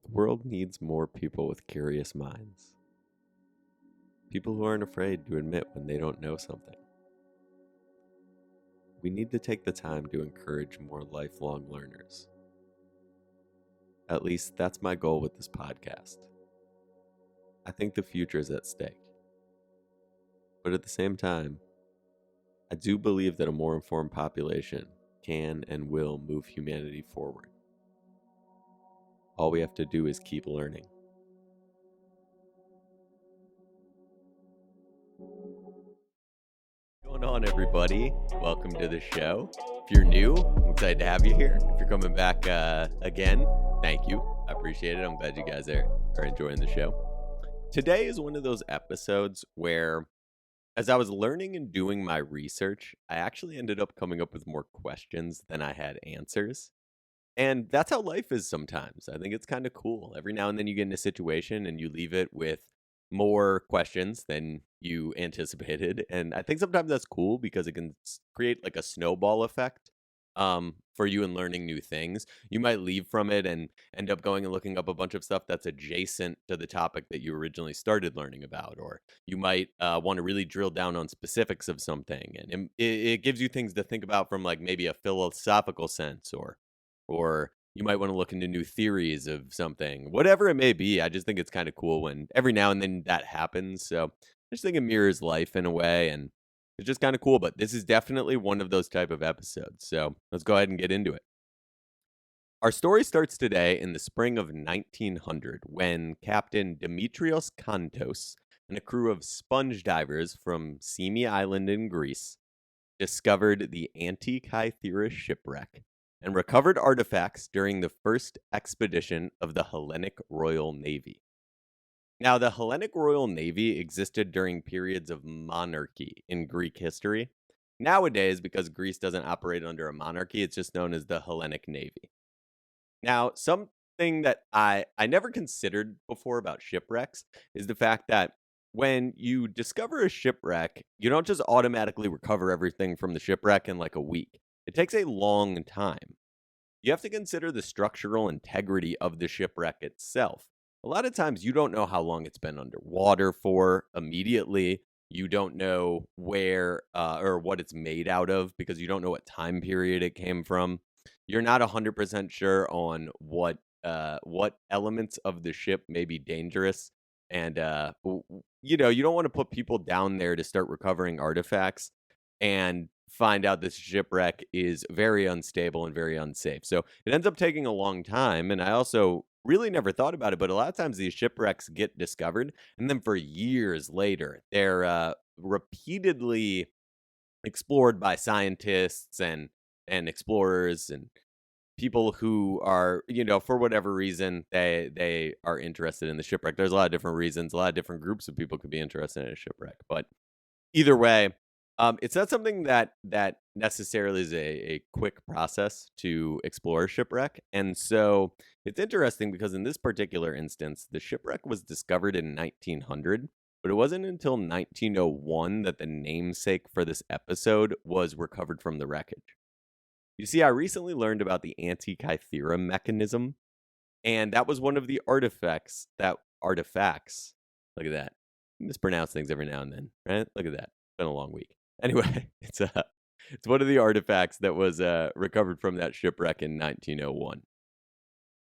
The world needs more people with curious minds. People who aren't afraid to admit when they don't know something. We need to take the time to encourage more lifelong learners. At least that's my goal with this podcast. I think the future is at stake. But at the same time, I do believe that a more informed population can and will move humanity forward. All we have to do is keep learning. What's going on, everybody? Welcome to the show. If you're new, I'm excited to have you here. If you're coming back again, thank you. I appreciate it. I'm glad you guys are enjoying the show. Today is one of those episodes where, as I was learning and doing my research, I actually ended up coming up with more questions than I had answers. And that's how life is sometimes. I think it's kind of cool. Every now and then you get in a situation and you leave it with more questions than you anticipated. And I think sometimes that's cool because it can create like a snowball effect for you in learning new things. You might leave from it and end up going and looking up a bunch of stuff that's adjacent to the topic that you originally started learning about. Or you might want to really drill down on specifics of something. And it gives you things to think about from like maybe a philosophical sense, or you might want to look into new theories of something, whatever it may be. I just think it's kind of cool when every now and then that happens. So I just think it mirrors life in a way, and it's just kind of cool. But this is definitely one of those type of episodes. So let's go ahead and get into it. Our story starts today in the spring of 1900 when Captain Demetrios Kantos and a crew of sponge divers from Simi Island in Greece discovered the Antikythera shipwreck and recovered artifacts during the first expedition of the Hellenic Royal Navy. Now, the Hellenic Royal Navy existed during periods of monarchy in Greek history. Nowadays, because Greece doesn't operate under a monarchy, it's just known as the Hellenic Navy. Now, something that I never considered before about shipwrecks is the fact that when you discover a shipwreck, you don't just automatically recover everything from the shipwreck in like a week. It takes a long time. You have to consider the structural integrity of the shipwreck itself. A lot of times you don't know how long it's been underwater for immediately. You don't know where or what it's made out of because you don't know what time period it came from. You're not 100% sure on what elements of the ship may be dangerous. And, you don't want to put people down there to start recovering artifacts and find out this shipwreck is very unstable and very unsafe. So it ends up taking a long time. And I also really never thought about it, but a lot of times these shipwrecks get discovered, and then for years later, they're repeatedly explored by scientists and explorers and people who are, for whatever reason, they are interested in the shipwreck. There's a lot of different reasons. A lot of different groups of people could be interested in a shipwreck. But either way, it's not something that necessarily is a quick process to explore a shipwreck. And so it's interesting because in this particular instance, the shipwreck was discovered in 1900, but it wasn't until 1901 that the namesake for this episode was recovered from the wreckage. You see, I recently learned about the Antikythera mechanism, and that was one of the artifacts, look at that. I mispronounce things every now and then, right? Look at that. It's been a long week. Anyway, it's one of the artifacts that was recovered from that shipwreck in 1901.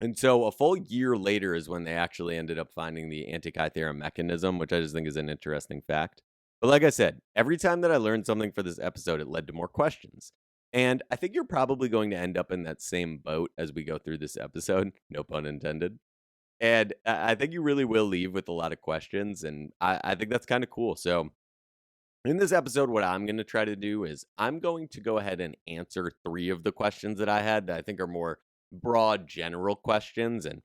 And so a full year later is when they actually ended up finding the Antikythera mechanism, which I just think is an interesting fact. But like I said, every time that I learned something for this episode, it led to more questions. And I think you're probably going to end up in that same boat as we go through this episode, no pun intended. And I think you really will leave with a lot of questions, and I think that's kind of cool. So in this episode, what I'm going to try to do is I'm going to go ahead and answer 3 of the questions that I had that I think are more broad, general questions, and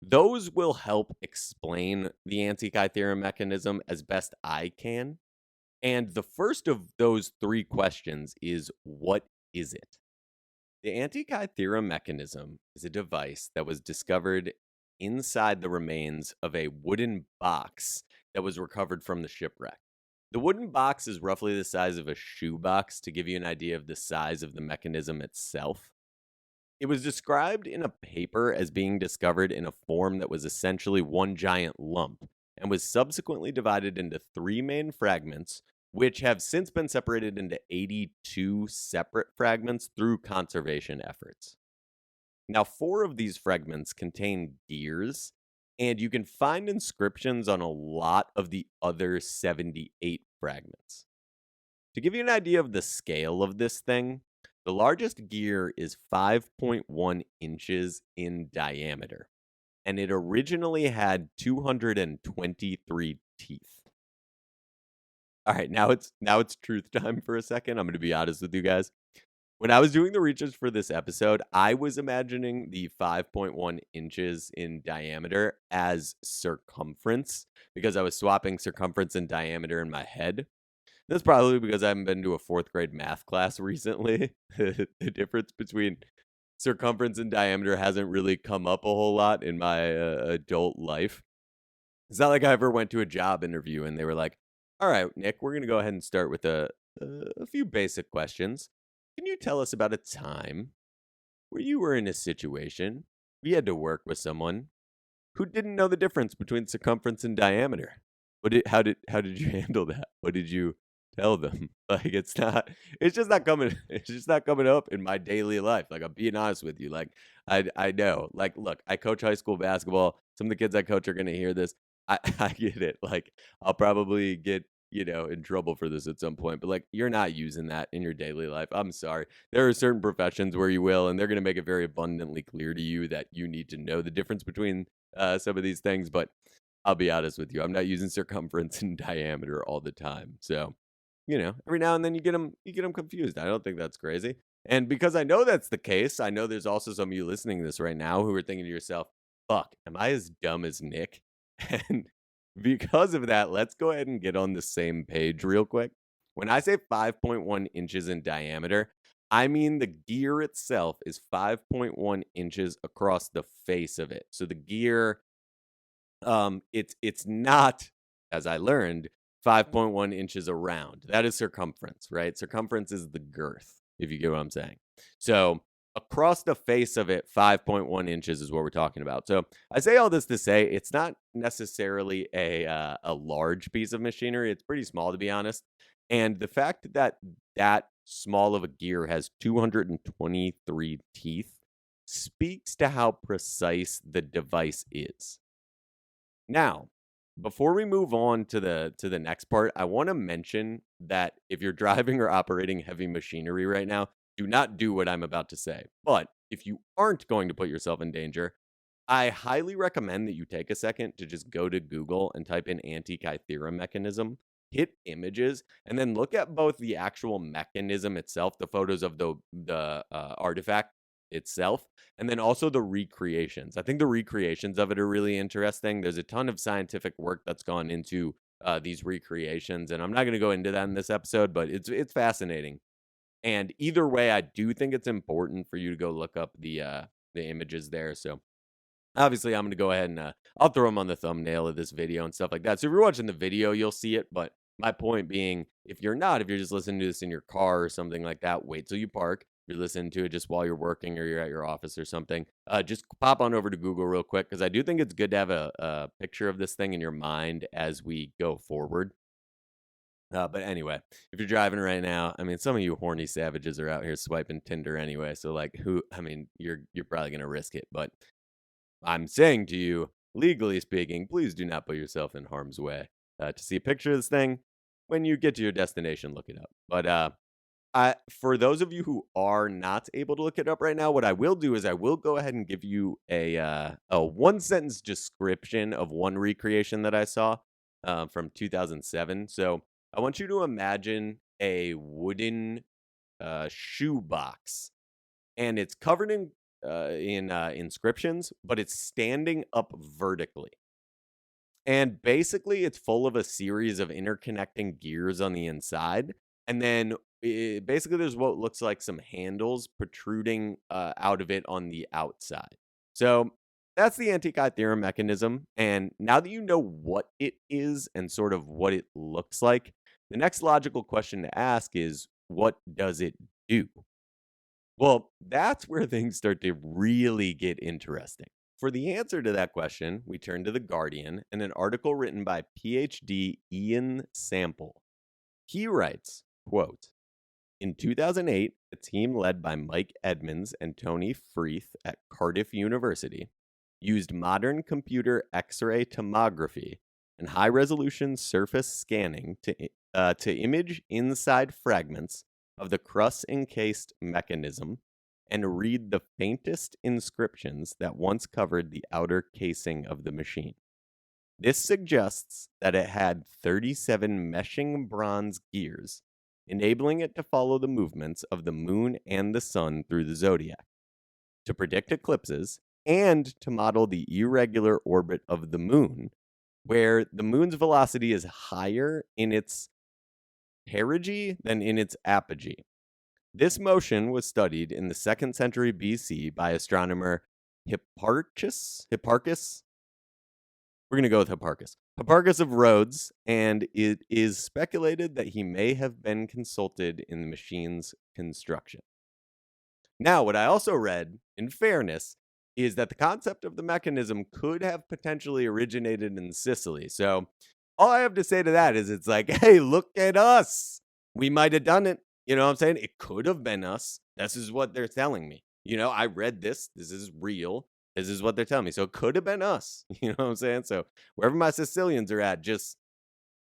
those will help explain the Antikythera mechanism as best I can. And the first of those 3 questions is, what is it? The Antikythera mechanism is a device that was discovered inside the remains of a wooden box that was recovered from the shipwreck. The wooden box is roughly the size of a shoebox to give you an idea of the size of the mechanism itself. It was described in a paper as being discovered in a form that was essentially one giant lump and was subsequently divided into three main fragments, which have since been separated into 82 separate fragments through conservation efforts. Now, four of these fragments contain gears, and you can find inscriptions on a lot of the other 78 fragments. To give you an idea of the scale of this thing, the largest gear is 5.1 inches in diameter, and it originally had 223 teeth. All right, now it's truth time for a second. I'm going to be honest with you guys. When I was doing the research for this episode, I was imagining the 5.1 inches in diameter as circumference because I was swapping circumference and diameter in my head. That's probably because I haven't been to a fourth grade math class recently. The difference between circumference and diameter hasn't really come up a whole lot in my adult life. It's not like I ever went to a job interview and they were like, all right, Nick, we're going to go ahead and start with a few basic questions. Can you tell us about a time where you were in a situation where you had to work with someone who didn't know the difference between circumference and diameter? How did you handle that? What did you tell them? Like it's just not coming it's just not coming up in my daily life. Like I'm being honest with you. Like I know. Like look, I coach high school basketball. Some of the kids I coach are gonna hear this. I get it. Like I'll probably get in trouble for this at some point, but like you're not using that in your daily life. I'm sorry. There are certain professions where you will, and they're going to make it very abundantly clear to you that you need to know the difference between some of these things. But I'll be honest with you, I'm not using circumference and diameter all the time. So, every now and then you get them confused. I don't think that's crazy. And because I know that's the case, I know there's also some of you listening to this right now who are thinking to yourself, fuck, am I as dumb as Nick? And because of that, let's go ahead and get on the same page real quick. When I say 5.1 inches in diameter, I mean the gear itself is 5.1 inches across the face of it. So the gear, it's not, as I learned, 5.1 inches around. That is circumference, right? Circumference is the girth, if you get what I'm saying. So across the face of it, 5.1 inches is what we're talking about. So I say all this to say it's not necessarily a large piece of machinery. It's pretty small, to be honest. And the fact that that small of a gear has 223 teeth speaks to how precise the device is. Now, before we move on to the next part, I want to mention that if you're driving or operating heavy machinery right now, do not do what I'm about to say. But if you aren't going to put yourself in danger, I highly recommend that you take a second to just go to Google and type in Antikythera mechanism, hit images, and then look at both the actual mechanism itself, the photos of the artifact itself, and then also the recreations. I think the recreations of it are really interesting. There's a ton of scientific work that's gone into these recreations, and I'm not going to go into that in this episode, but it's fascinating. And either way, I do think it's important for you to go look up the images there. So obviously, I'm going to go ahead and I'll throw them on the thumbnail of this video and stuff like that. So if you're watching the video, you'll see it. But my point being, if you're just listening to this in your car or something like that, wait till you park. If you're listening to it just while you're working or you're at your office or something, just pop on over to Google real quick because I do think it's good to have a picture of this thing in your mind as we go forward. But anyway, if you're driving right now, I mean, some of you horny savages are out here swiping Tinder anyway. So like, you're probably gonna risk it. But I'm saying to you, legally speaking, please do not put yourself in harm's way. To see a picture of this thing, when you get to your destination, look it up. But for those of you who are not able to look it up right now, what I will do is I will go ahead and give you a one sentence description of one recreation that I saw from 2007. So I want you to imagine a wooden shoebox, and it's covered in inscriptions, but it's standing up vertically. And basically, it's full of a series of interconnecting gears on the inside, and then basically there's what looks like some handles protruding out of it on the outside. So that's the Antikythera mechanism. And now that you know what it is and sort of what it looks like, the next logical question to ask is, what does it do? Well, that's where things start to really get interesting. For the answer to that question, we turn to The Guardian and an article written by PhD Ian Sample. He writes, quote, in 2008, a team led by Mike Edmonds and Tony Freeth at Cardiff University used modern computer X-ray tomography and high-resolution surface scanning to image inside fragments of the crust-encased mechanism and read the faintest inscriptions that once covered the outer casing of the machine. This suggests that it had 37 meshing bronze gears, enabling it to follow the movements of the moon and the sun through the zodiac, to predict eclipses, and to model the irregular orbit of the moon, where the moon's velocity is higher in its perigee than in its apogee. This motion was studied in the 2nd century BC by astronomer Hipparchus. We're going to go with Hipparchus of Rhodes, and it is speculated that he may have been consulted in the machine's construction. Now, what I also read, in fairness, is that the concept of the mechanism could have potentially originated in Sicily. So all I have to say to that is it's like, hey, look at us. We might have done it. You know what I'm saying? It could have been us. This is what they're telling me. You know, I read this. This is real. This is what they're telling me. So it could have been us. You know what I'm saying? So wherever my Sicilians are at, just,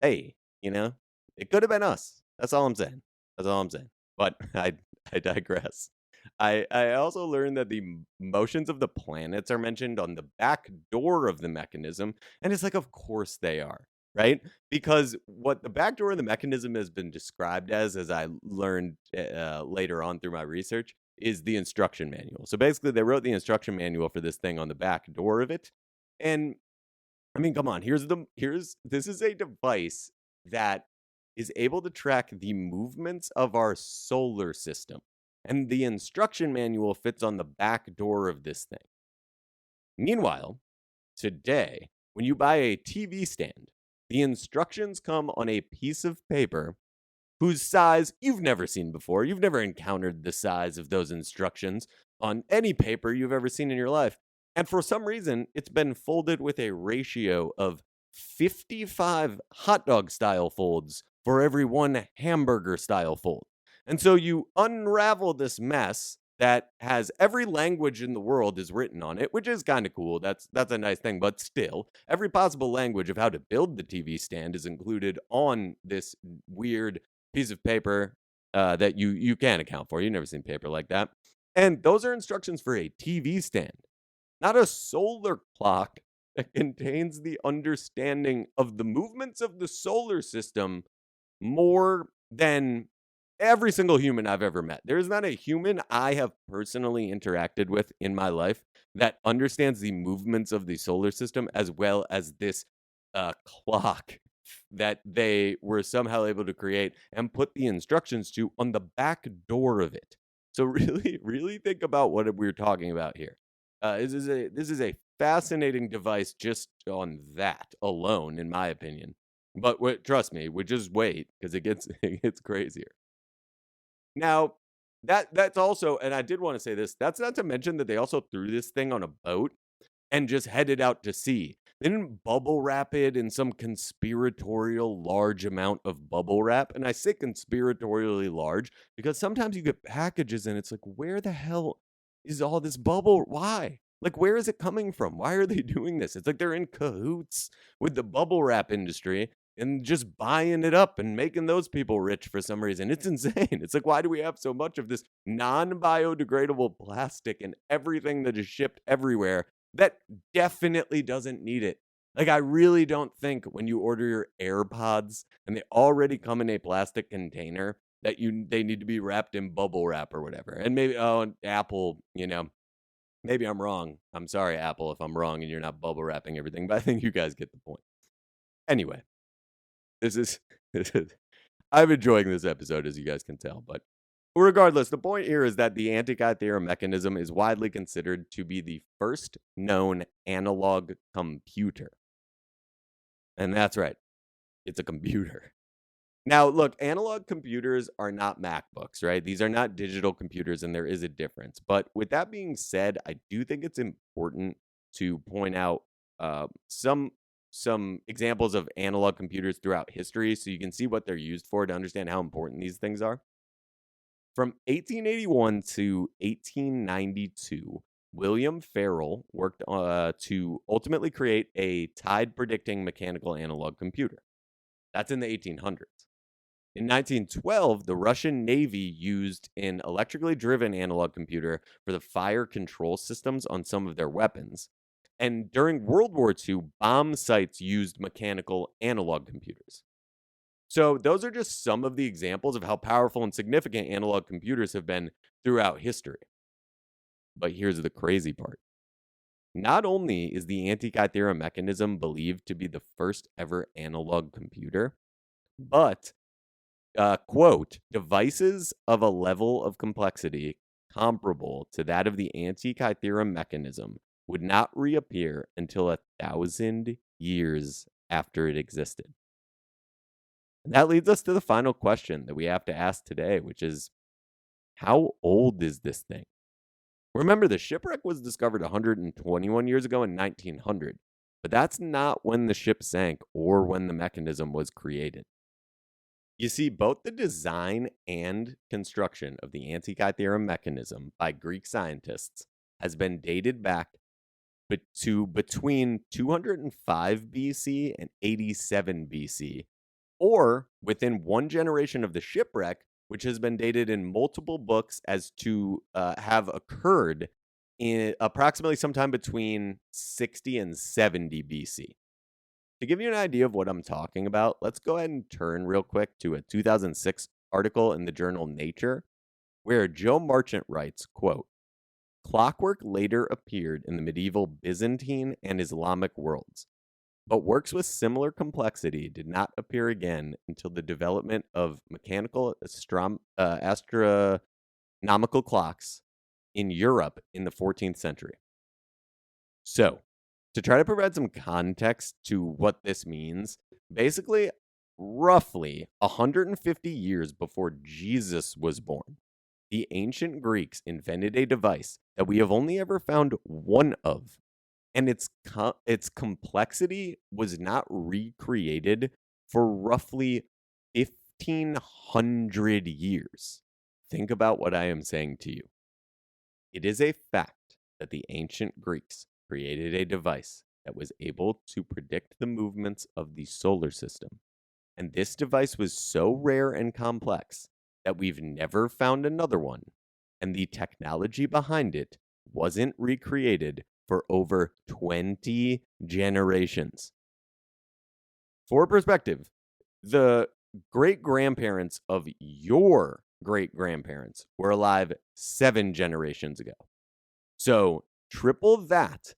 hey, you know, it could have been us. That's all I'm saying. That's all I'm saying. But I digress. I also learned that the motions of the planets are mentioned on the back door of the mechanism. And it's like, of course they are, right? Because what the back door of the mechanism has been described as I learned later on through my research, is the instruction manual. So basically, they wrote the instruction manual for this thing on the back door of it. And I mean, come on, this is a device that is able to track the movements of our solar system. And the instruction manual fits on the back door of this thing. Meanwhile, today, when you buy a TV stand, the instructions come on a piece of paper whose size you've never seen before. You've never encountered the size of those instructions on any paper you've ever seen in your life. And for some reason, it's been folded with a ratio of 55 hot dog style folds for every one hamburger style fold. And so you unravel this mess that has every language in the world is written on it, which is kind of cool. That's a nice thing, but still, every possible language of how to build the TV stand is included on this weird piece of paper that you can't account for. You've never seen paper like that. And those are instructions for a TV stand, not a solar clock that contains the understanding of the movements of the solar system more than every single human I've ever met. There is not a human I have personally interacted with in my life that understands the movements of the solar system as well as this clock that they were somehow able to create and put the instructions to on the back door of it. So really, really think about what we're talking about here. This is a fascinating device just on that alone, in my opinion. But trust me, we just wait because it gets crazier. Now, that's also, and I did want to say this, that's not to mention that they also threw this thing on a boat and just headed out to sea. They didn't bubble wrap it in some conspiratorial large amount of bubble wrap. And I say conspiratorially large because sometimes you get packages and it's like, where the hell is all this bubble? Why? Like, where is it coming from? Why are they doing this? It's like they're in cahoots with the bubble wrap industry and just buying it up and making those people rich for some reason. It's insane. It's like, why do we have so much of this non-biodegradable plastic and everything that is shipped everywhere that definitely doesn't need it? Like, I really don't think when you order your AirPods and they already come in a plastic container that they need to be wrapped in bubble wrap or whatever. And maybe, Apple, maybe I'm wrong. I'm sorry, Apple, if I'm wrong and you're not bubble wrapping everything, but I think you guys get the point. Anyway, this is I'm enjoying this episode, as you guys can tell, but regardless, the point here is that the Antikythera mechanism is widely considered to be the first known analog computer. And that's right. It's a computer. Now, look, analog computers are not MacBooks, right? These are not digital computers, and there is a difference. But with that being said, I do think it's important to point out some examples of analog computers throughout history, so you can see what they're used for to understand how important these things are. From 1881 to 1892, William Farrell worked to ultimately create a tide predicting mechanical analog computer. That's in the 1800s. In 1912, the Russian Navy used an electrically driven analog computer for the fire control systems on some of their weapons. And during World War II, bomb sites used mechanical analog computers. So, those are just some of the examples of how powerful and significant analog computers have been throughout history. But here's the crazy part. Not only is the Antikythera mechanism believed to be the first ever analog computer, but quote, devices of a level of complexity comparable to that of the Antikythera mechanism would not reappear until 1,000 years after it existed. And that leads us to the final question that we have to ask today, which is how old is this thing? Remember, the shipwreck was discovered 121 years ago in 1900, but that's not when the ship sank or when the mechanism was created. You see, both the design and construction of the Antikythera mechanism by Greek scientists has been dated back to between 205 BC and 87 BC, or within one generation of the shipwreck, which has been dated in multiple books as to have occurred in approximately sometime between 60 and 70 BC. To give you an idea of what I'm talking about, let's go ahead and turn real quick to a 2006 article in the journal Nature, where Joe Marchant writes, quote, clockwork later appeared in the medieval Byzantine and Islamic worlds, but works with similar complexity did not appear again until the development of mechanical astronomical clocks in Europe in the 14th century. So, to try to provide some context to what this means, basically, roughly 150 years before Jesus was born, the ancient Greeks invented a device that we have only ever found one of, and its complexity was not recreated for roughly 1,500 years. Think about what I am saying to you. It is a fact that the ancient Greeks created a device that was able to predict the movements of the solar system. And this device was so rare and complex that we've never found another one. And the technology behind it wasn't recreated for over 20 generations. For perspective, the great grandparents of your great grandparents were alive 7 generations ago. So triple that,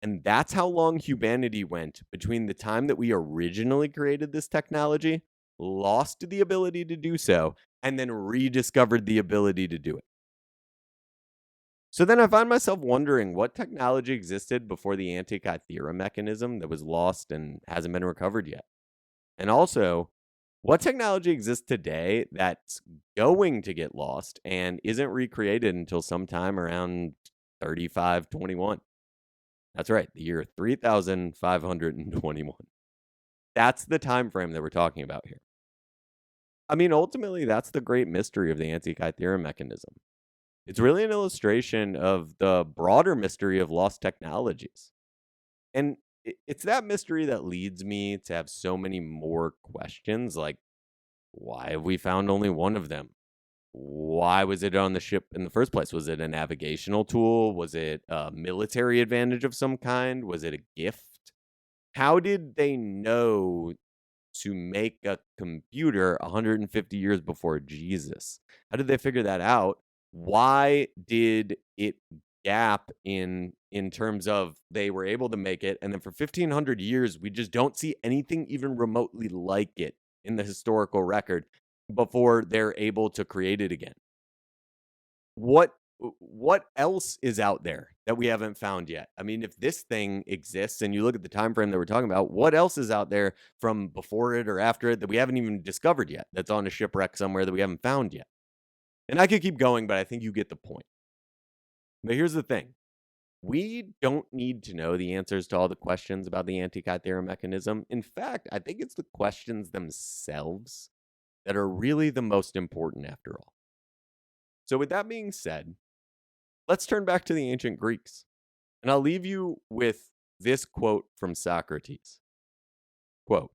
and that's how long humanity went between the time that we originally created this technology, lost the ability to do so, and then rediscovered the ability to do it. So then I find myself wondering what technology existed before the Antikythera mechanism that was lost and hasn't been recovered yet. And also, what technology exists today that's going to get lost and isn't recreated until sometime around 3521? That's right, the year 3521. That's the time frame that we're talking about here. I mean, ultimately, that's the great mystery of the Antikythera mechanism. It's really an illustration of the broader mystery of lost technologies. And it's that mystery that leads me to have so many more questions like, why have we found only one of them? Why was it on the ship in the first place? Was it a navigational tool? Was it a military advantage of some kind? Was it a gift? How did they know to make a computer 150 years before Jesus? How did they figure that out? Why did it gap in terms of they were able to make it, and then for 1,500 years we just don't see anything even remotely like it in the historical record before they're able to create it again? What what else is out there that we haven't found yet? I mean, if this thing exists and you look at the time frame that we're talking about, what else is out there from before it or after it that we haven't even discovered yet, that's on a shipwreck somewhere that we haven't found yet? And I could keep going, but I think you get the point. But here's the thing. We don't need to know the answers to all the questions about the Antikythera mechanism. In fact, I think it's the questions themselves that are really the most important after all. So with that being said, let's turn back to the ancient Greeks. And I'll leave you with this quote from Socrates. Quote,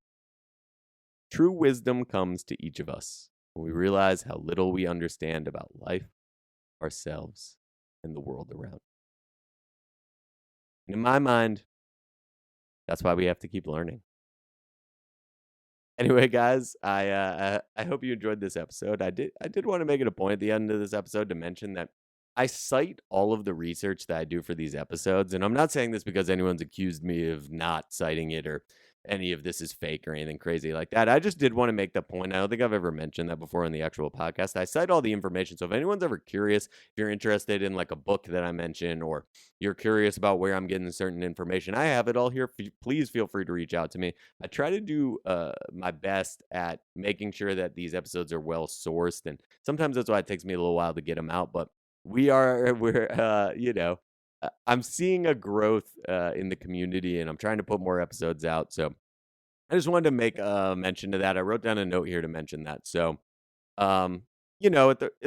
"True wisdom comes to each of us when we realize how little we understand about life, ourselves, and the world around." And in my mind, that's why we have to keep learning. Anyway, guys, I hope you enjoyed this episode. I did want to make it a point at the end of this episode to mention that I cite all of the research that I do for these episodes, and I'm not saying this because anyone's accused me of not citing it or any of this is fake or anything crazy like that. I just did want to make the point. I don't think I've ever mentioned that before in the actual podcast. I cite all the information. So if anyone's ever curious, if you're interested in like a book that I mentioned, or you're curious about where I'm getting certain information, I have it all here. Please feel free to reach out to me. I try to do my best at making sure that these episodes are well sourced, and sometimes that's why it takes me a little while to get them out. But I'm seeing a growth in the community, and I'm trying to put more episodes out. So I just wanted to make a mention to that. I wrote down a note here to mention that. So, the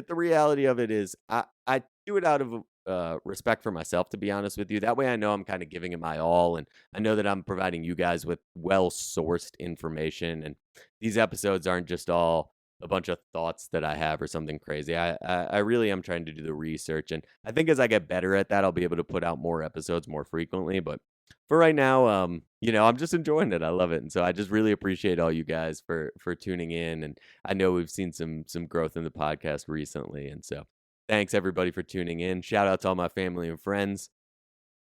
reality of it is, I do it out of respect for myself, to be honest with you. That way, I know I'm kind of giving it my all, and I know that I'm providing you guys with well sourced information. And these episodes aren't just all a bunch of thoughts that I have or something crazy. I really am trying to do the research, and I think as I get better at that, I'll be able to put out more episodes more frequently. But for right now, I'm just enjoying it. I love it, and so I just really appreciate all you guys for tuning in. And I know we've seen some growth in the podcast recently, and so thanks everybody for tuning in. Shout out to all my family and friends.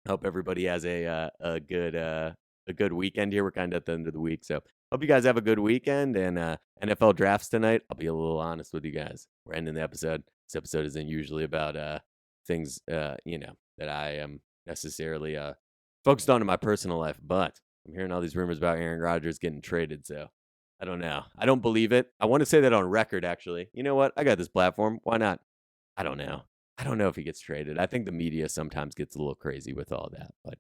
Hope everybody has a good weekend here. We're kind of at the end of the week, so hope you guys have a good weekend. And NFL drafts tonight. I'll be a little honest with you guys. We're ending the episode. This episode isn't usually about things that I am necessarily focused on in my personal life, but I'm hearing all these rumors about Aaron Rodgers getting traded, so I don't know. I don't believe it. I want to say that on record, actually. You know what? I got this platform. Why not? I don't know. I don't know if he gets traded. I think the media sometimes gets a little crazy with all that, but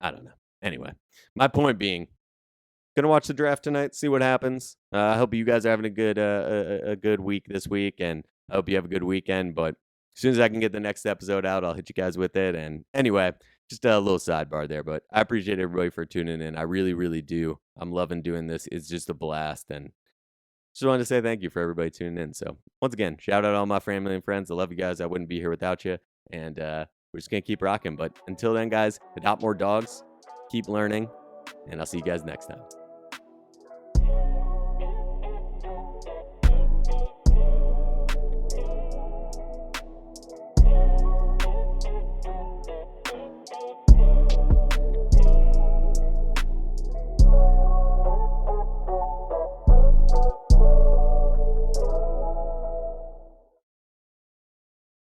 I don't know. Anyway, my point being, gonna watch the draft tonight, see what happens. I hope you guys are having a good week this week, and I hope you have a good weekend. But as soon as I can get the next episode out, I'll hit you guys with it. And anyway, just a little sidebar there, but I appreciate everybody for tuning in. I really, really do. I'm loving doing this. It's just a blast, and just wanted to say thank you for everybody tuning in. So once again, shout out to all my family and friends. I love you guys. I wouldn't be here without you, and we're just gonna keep rocking. But until then, guys, adopt more dogs, keep learning, and I'll see you guys next time.